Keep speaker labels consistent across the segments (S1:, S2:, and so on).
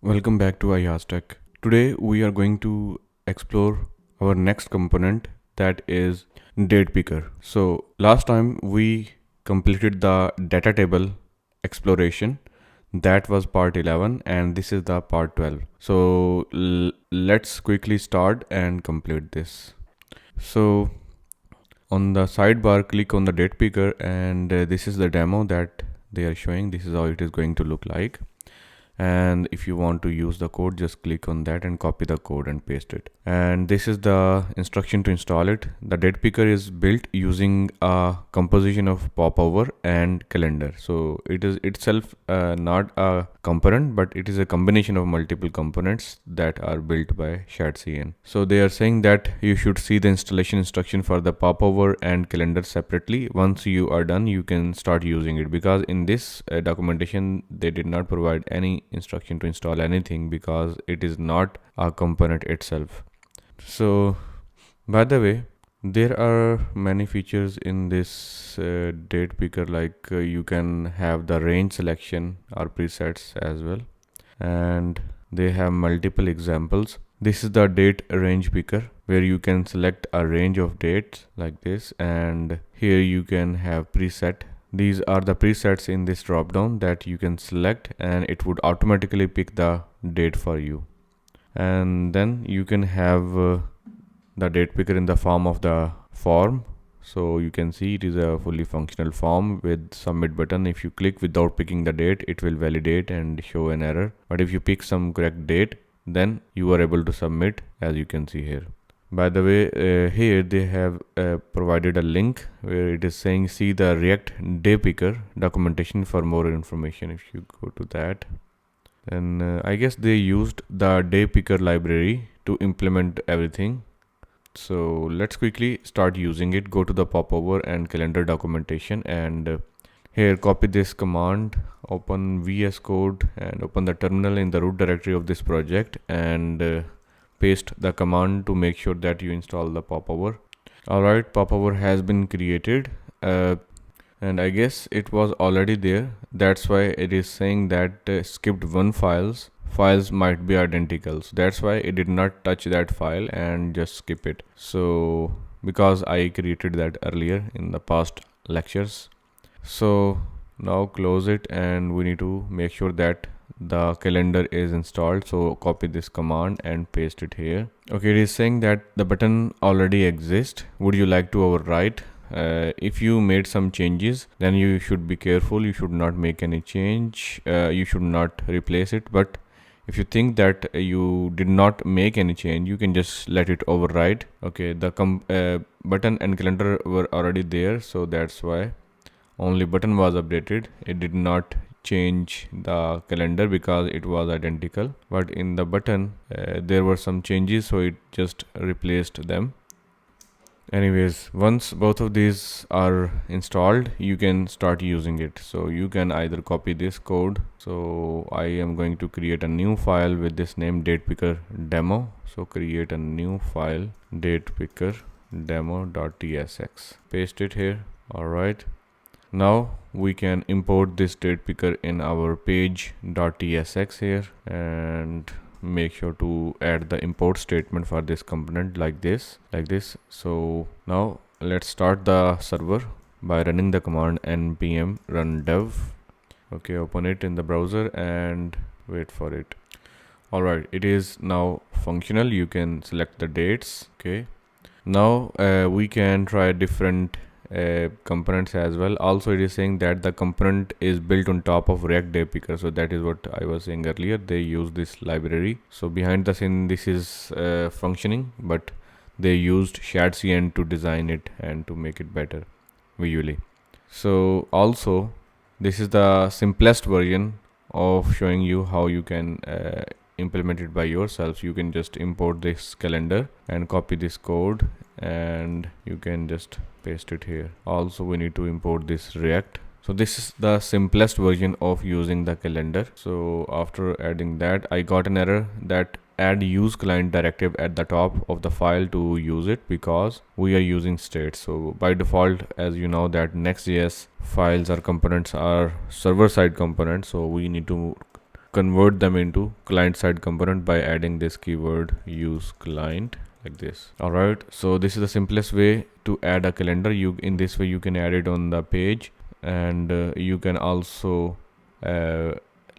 S1: Welcome back to Shadcn. Today we are going to explore our next component, that is date picker. So last time we completed the data table exploration. That was part 11 and this is the part 12. So let's quickly start and complete this. So on the sidebar, click on the date picker and this is the demo that they are showing. This is how it is going to look like. And if you want to use the code, just click on that and copy the code and paste it. And this is the instruction to install it. The date picker is built using a composition of popover and calendar. So it is itself not a component, but it is a combination of multiple components that are built by Shadcn. So they are saying that you should see the installation instruction for the popover and calendar separately. Once you are done, you can start using it, because in this documentation they did not provide any instruction to install anything because it is not a component itself. So by the way, there are many features in this date picker, like you can have the range selection or presets as well, and they have multiple examples. This is the date range picker where you can select a range of dates like this, and here you can have preset. These are the presets in this drop down that you can select and it would automatically pick the date for you. And then you can have the date picker in the form of the form. So you can see it is a fully functional form with submit button. If you click without picking the date, it will validate and show an error. But if you pick some correct date, then you are able to submit, as you can see here. By the way, here they have provided a link where it is saying see the React day picker documentation for more information. If you go to that, then I guess they used the day picker library to implement everything. So let's quickly start using it. Go to the popover and calendar documentation, and here copy this command, open VS Code and open the terminal in the root directory of this project, and paste the command to make sure that you install the popover. Alright, popover has been created, and I guess it was already there. That's why it is saying that skipped one files might be identical, so that's why it did not touch that file and just skip it. So because I created that earlier in the past lectures. So now close it, and we need to make sure that the calendar is installed. So copy this command and paste it here. Okay, it is saying that the button already exists. Would you like to overwrite? If you made some changes, then you should be careful. You should not make any change. You should not replace it. But if you think that you did not make any change, you can just let it override. Okay, the button and calendar were already there, so that's why only button was updated. It did not change the calendar because it was identical, but in the button there were some changes, so it just replaced them. Anyways, once both of these are installed, you can start using it. So you can either copy this code. So I am going to create a new file with this name, date picker demo. So create a new file, date picker demo.tsx, paste it here. All right, now we can import this date picker in our page.tsx here, and make sure to add the import statement for this component like this. So now let's start the server by running the command npm run dev. Okay, open it in the browser and wait for it. All right, it is now functional. You can select the dates. Okay, now we can try different components as well. Also, it is saying that the component is built on top of React day picker. So that is what I was saying earlier. They use this library. So behind the scene, this is functioning, but they used Shadcn to design it and to make it better visually. So also, this is the simplest version of showing you how you can implement it by yourself. You can just import this calendar and copy this code, and you can just paste it here. Also, we need to import this React. So this is the simplest version of using the calendar. So after adding that, I got an error that add use client directive at the top of the file to use it, because we are using states. So by default, as you know, that Next.js files or components are server side components, so we need to convert them into client side component by adding this keyword use client like this. All right, so this is the simplest way to add a calendar. In this way you can add it on the page, and you can also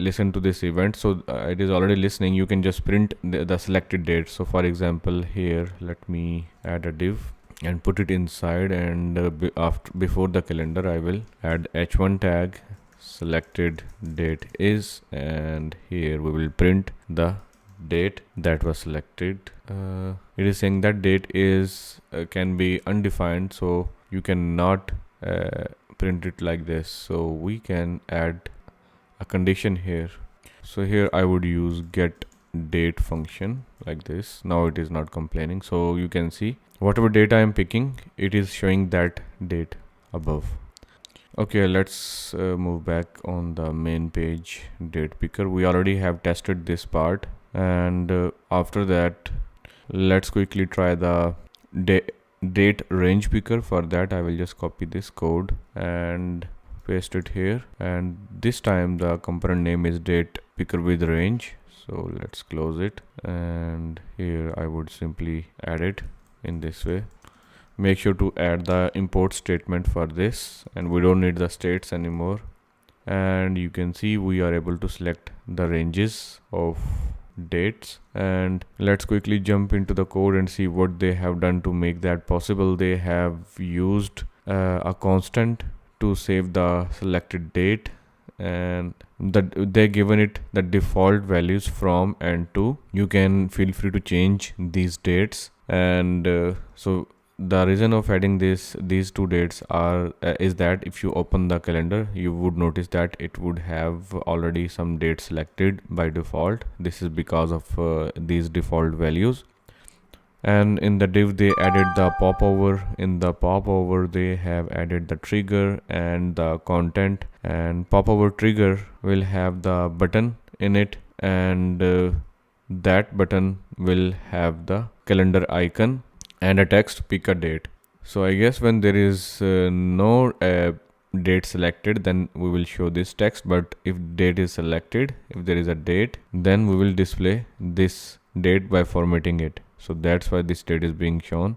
S1: listen to this event. So it is already listening. You can just print the selected date. So for example, here let me add a div and put it inside, and before the calendar I will add h1 tag selected date is, and here we will print the date that was selected. It is saying that date is can be undefined, so you cannot print it like this. So we can add a condition here. So here I would use get date function like this. Now it is not complaining, so you can see whatever date I am picking, it is showing that date above. Okay, let's move back on the main page date picker. We already have tested this part, and after that let's quickly try the date range picker. For that I will just copy this code and paste it here, and this time the component name is date picker with range. So let's close it, and here I would simply add it in this way. Make sure to add the import statement for this, and we don't need the states anymore. And you can see we are able to select the ranges of dates, and let's quickly jump into the code and see what they have done to make that possible. They have used a constant to save the selected date, and they given it the default values from and to. You can feel free to change these dates, and so the reason of adding these two dates are is that if you open the calendar, you would notice that it would have already some dates selected by default. This is because of these default values. And in the div they added the popover. In the popover they have added the trigger and the content, and popover trigger will have the button in it, and that button will have the calendar icon and a text pick a date. So I guess when there is no date selected, then we will show this text, but if date is selected, if there is a date, then we will display this date by formatting it. So that's why this date is being shown.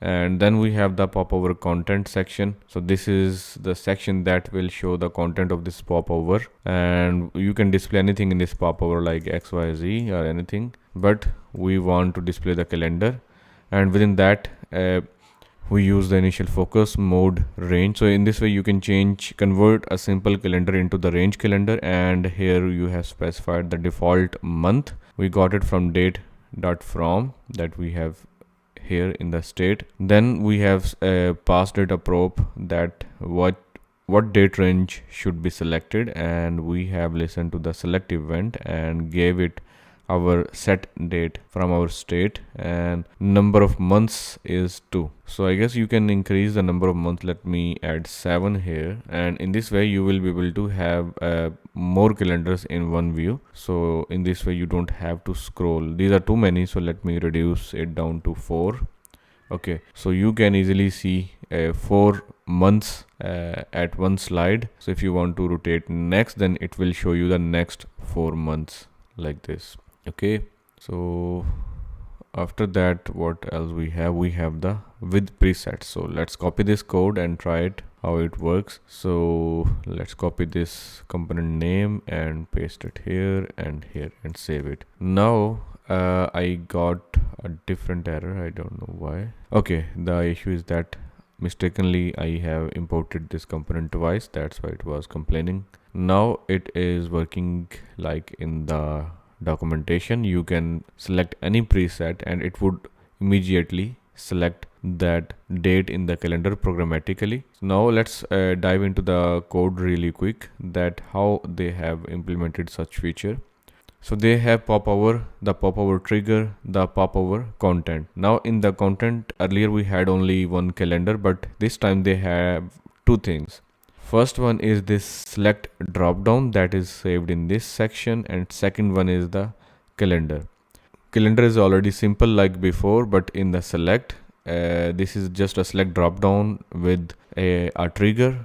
S1: And then we have the popover content section. So this is the section that will show the content of this popover, and you can display anything in this popover like XYZ or anything, but we want to display the calendar. And within that we use the initial focus mode range. So in this way you can convert a simple calendar into the range calendar, and here you have specified the default month. We got it from date.from that we have here in the state. Then we have passed it a probe that what date range should be selected, and we have listened to the select event and gave it our set date from our state, and number of months is 2. So I guess you can increase the number of months. Let me add 7 here, and in this way you will be able to have more calendars in one view. So in this way you don't have to scroll. These are too many, so let me reduce it down to 4. Okay, so you can easily see 4 months at one slide. So if you want to rotate next, then it will show you the next 4 months like this. Okay, so after that what else we have the with presets. So let's copy this code and try it how it works. So let's copy this component name and paste it here and save it. Now I got a different error. I don't know why. Okay, the issue is that mistakenly I have imported this component twice. That's why it was complaining. Now it is working like in the documentation. You can select any preset and it would immediately select that date in the calendar programmatically. Now let's dive into the code really quick, that how they have implemented such feature. So they have popover, the popover trigger, the popover content. Now in the content, earlier we had only one calendar, but this time they have two things. First one is this select drop down that is saved in this section, and second one is the calendar. Calendar is already simple like before, but in the select, this is just a select drop down with a trigger,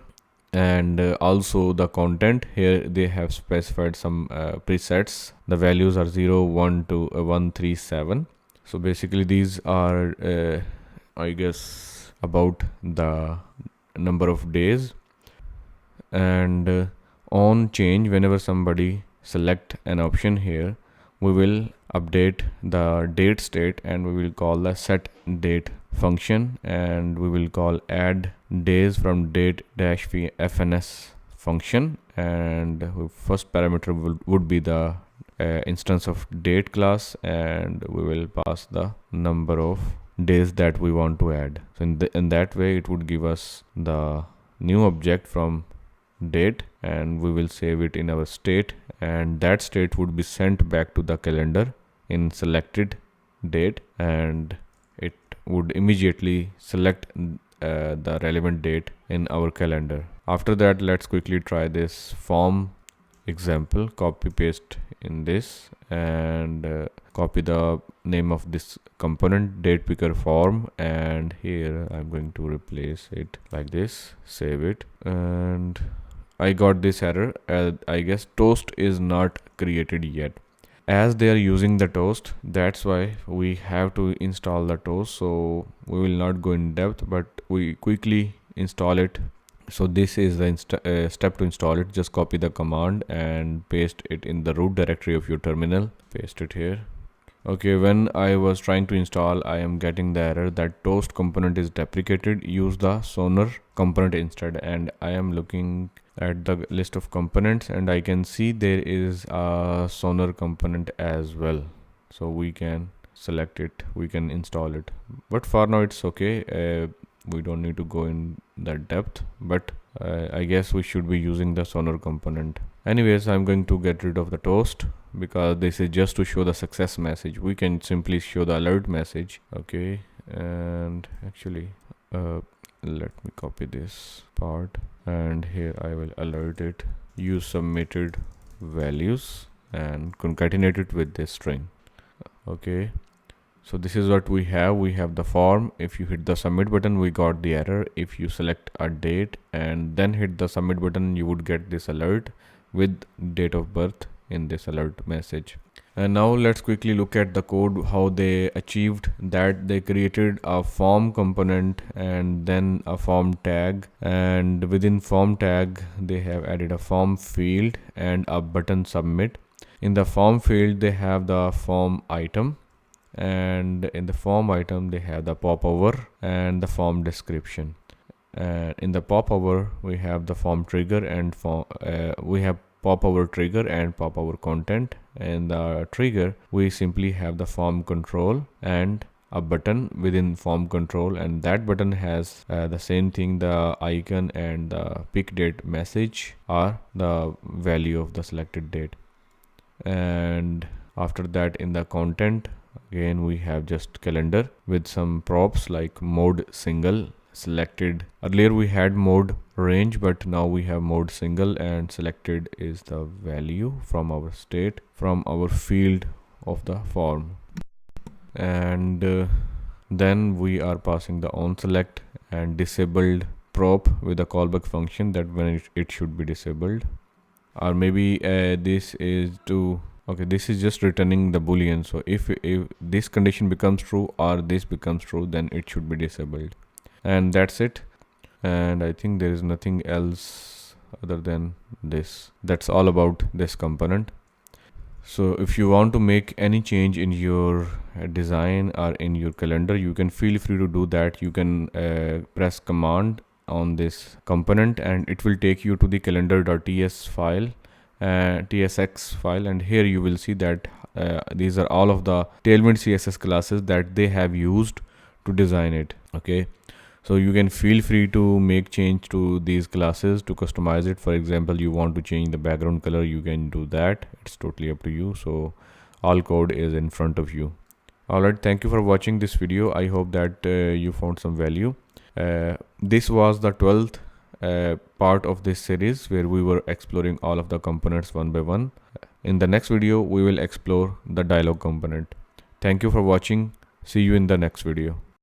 S1: and also the content. Here they have specified some presets. The values are 0, 1 to 137. So basically these are I guess about the number of days. And on change, whenever somebody select an option here, we will update the date state, and we will call the set date function, and we will call add days from date dash fns function. And first parameter would be the instance of date class, and we will pass the number of days that we want to add. So in that way it would give us the new object from date, and we will save it in our state, and that state would be sent back to the calendar in selected date, and it would immediately select the relevant date in our calendar. After that, let's quickly try this form example. Copy paste in this, and copy the name of this component, date picker form, and here I'm going to replace it like this. Save it, and I got this error. I guess toast is not created yet. As they are using the toast, that's why we have to install the toast. So we will not go in depth, but we quickly install it. So this is the step to install it. Just copy the command and paste it in the root directory of your terminal. Paste it here. Okay, when I was trying to install, I am getting the error that toast component is deprecated. Use the sonar component instead. And I am looking at the list of components, and I can see there is a sonar component as well. So we can select it, we can install it. But for now it's okay. We don't need to go in that depth, but I guess we should be using the sonar component. Anyways, I'm going to get rid of the toast because this is just to show the success message. We can simply show the alert message. Okay, and actually let me copy this part, and here I will alert it. Use submitted values and concatenate it with this string. Okay, so this is what we have the form. If you hit the submit button, we got the error. If you select a date and then hit the submit button, you would get this alert with date of birth in this alert message. And now let's quickly look at the code, how they achieved that. They created a form component and then a form tag, and within form tag they have added a form field and a button submit. In the form field they have the form item, and in the form item they have the popover and the form description. And in the popover we have the form trigger, and we have popover trigger and popover content. And the trigger, we simply have the form control and a button within form control, and that button has the same thing. The icon and the pick date message are the value of the selected date. And after that, in the content, again we have just calendar with some props like mode single selected. Earlier we had mode range, but now we have mode single, and selected is the value from our state, from our field of the form. And then we are passing the on select and disabled prop with a callback function, that when it should be disabled. Or maybe this is to, okay, this is just returning the boolean. So if this condition becomes true or this becomes true, then it should be disabled. And that's it. And I think there is nothing else other than this. That's all about this component. So if you want to make any change in your design or in your calendar, you can feel free to do that. You can press command on this component and it will take you to the calendar.ts file, tsx file, and here you will see that these are all of the Tailwind CSS classes that they have used to design it. Okay, so you can feel free to make change to these classes to customize it. For example, you want to change the background color, you can do that. It's totally up to you. So all code is in front of you. Alright, thank you for watching this video. I hope that you found some value. This was the 12th part of this series where we were exploring all of the components one by one. In the next video, we will explore the dialog component. Thank you for watching. See you in the next video.